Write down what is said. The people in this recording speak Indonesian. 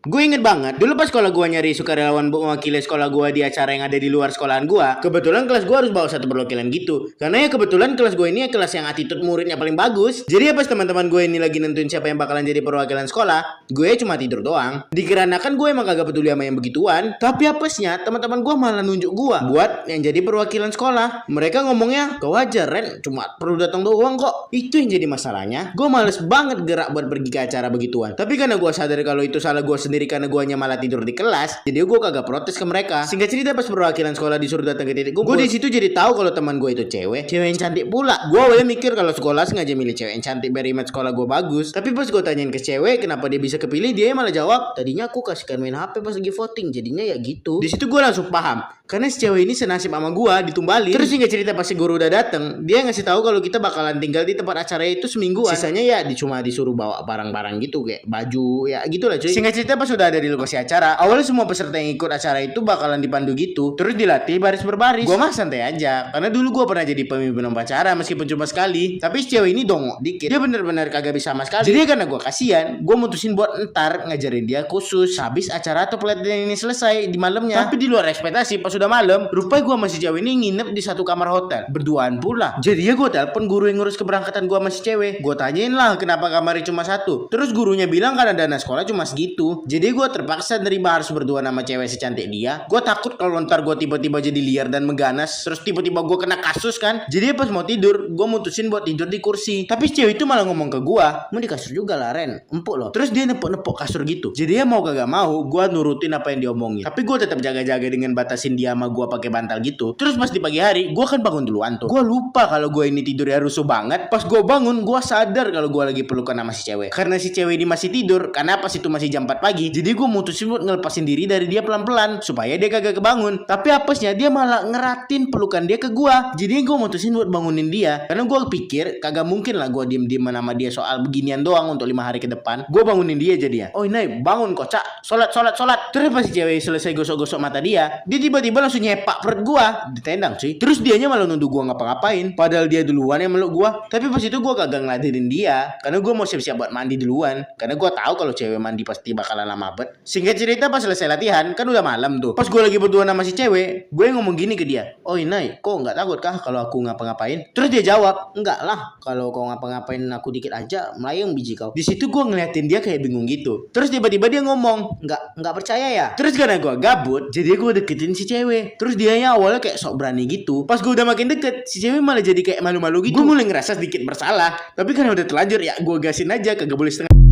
Gue inget banget, dulu pas sekolah gue nyari sukarelawan mewakili sekolah gue di acara yang ada di luar sekolahan gue. Kebetulan kelas gue harus bawa satu perwakilan gitu. Karena ya kebetulan kelas gue ini ya kelas yang attitude muridnya paling bagus. Jadi ya pas teman-teman gue ini lagi nentuin siapa yang bakalan jadi perwakilan sekolah, gue cuma tidur doang. Dikarenakan gue emang kagak peduli sama yang begituan. Tapi apesnya teman-teman gue malah nunjuk gue buat yang jadi perwakilan sekolah. Mereka ngomongnya, "Gak wajar Ren, cuma perlu datang doang kok." Itu yang jadi masalahnya. Gue males banget gerak buat pergi ke acara begituan. Tapi karena gue sadar kalau itu salah gue sendiri karena guanya malah tidur di kelas, jadi gue kagak protes ke mereka. Singkat cerita pas perwakilan sekolah disuruh datang ke titik kumpul, gue di situ jadi tahu kalau teman gue itu cewek yang cantik pula. Gue awalnya mikir kalau sekolah sengaja milih cewek yang cantik biar image sekolah gue bagus. Tapi pas gue tanyain ke cewek kenapa dia bisa kepilih, dia malah jawab, "Tadinya aku kasihkan main HP pas lagi voting, jadinya ya gitu." Di situ gue langsung paham, karena si cewek ini senasib sama gue, ditumbalin. Terus singkat cerita pas si guru udah dateng, dia ngasih tahu kalau kita bakalan tinggal di tempat acara itu semingguan. Sisanya ya cuma disuruh bawa barang-barang gitu kayak baju ya gitulah cuy. Singkat cerita pas sudah ada di lokasi acara, awalnya semua peserta yang ikut acara itu bakalan dipandu gitu, terus dilatih baris berbaris. Gue mah santai aja, karena dulu gue pernah jadi pemimpin upacara meskipun cuma sekali. Tapi si cewek ini dongok dikit, dia bener-bener kagak bisa sama sekali. Jadi karena gue kasihan, gue mutusin buat ntar ngajarin dia khusus habis acara atau pelatihan ini selesai di malamnya. Tapi di luar ekspektasi, pas sudah malam, rupanya gue sama si cewek ini nginep di satu kamar hotel, berduaan pula. Jadi ya gue telepon guru yang ngurus keberangkatan gue sama si cewek. Gue tanyain lah kenapa kamarnya cuma satu. Terus gurunya bilang karena dana sekolah cuma segitu. Jadi gue terpaksa nerima harus berdua sama cewek secantik dia. Gue takut kalau ntar gue tiba-tiba jadi liar dan mengganas, terus tiba-tiba gue kena kasus kan. Jadi pas mau tidur, gue mutusin buat tidur di kursi. Tapi si cewek itu malah ngomong ke gue, "Mau di kasur juga lah Ren, empuk loh." Terus dia nepok-nepok kasur gitu. Jadi ya mau kagak mau, gue nurutin apa yang diomongin. Tapi gue tetap jaga-jaga dengan batasin dia sama gue pakai bantal gitu. Terus pas di pagi hari, gue kan bangun duluan tuh. Gue lupa kalau gue ini tidurnya rusuh banget. Pas gue bangun, gue sadar kalau gue lagi pelukan sama si cewek. Karena si cewek ini masih tidur, karena pas itu masih jam 4 pagi. Jadi gue mutusin buat ngelepasin diri dari dia pelan-pelan supaya dia kagak kebangun. Tapi apesnya dia malah ngeratin pelukan dia ke gua. Jadi gue mutusin buat bangunin dia, karena gue pikir kagak mungkin lah gue diem-diem sama dia soal beginian doang untuk 5 hari ke depan. Gue bangunin dia jadinya. "Oh ini bangun kocak, sholat." Terus pas si cewek selesai gosok-gosok mata dia tiba-tiba langsung nyepak perut gue ditendang sih. Terus dianya malah nuduh gue ngapa-ngapain, padahal dia duluan yang meluk gue. Tapi pas itu gue kagak ngeladenin dia, karena gue mau siap-siap buat mandi duluan, karena gue tahu kalau cewek mandi pasti bakalan lama bet. Singkat cerita pas selesai latihan kan udah malam tuh. Pas gue lagi berdua sama si cewek, gue ngomong gini ke dia, "Oh Inai, kok nggak takut kah kalau aku ngapa-ngapain?" Terus dia jawab, "Enggak lah, kalau kau ngapa-ngapain aku dikit aja melayang biji kau." Di situ gue ngeliatin dia kayak bingung gitu. Terus tiba-tiba dia ngomong, "Nggak percaya ya?" Terus karena gue gabut, jadi gue deketin si cewek. Terus dianya awalnya kayak sok berani gitu. Pas gue udah makin deket, si cewek malah jadi kayak malu-malu gitu. Gue mulai ngerasa sedikit bersalah, tapi karena udah terlanjur ya gue gasin aja, kagak boleh setengah.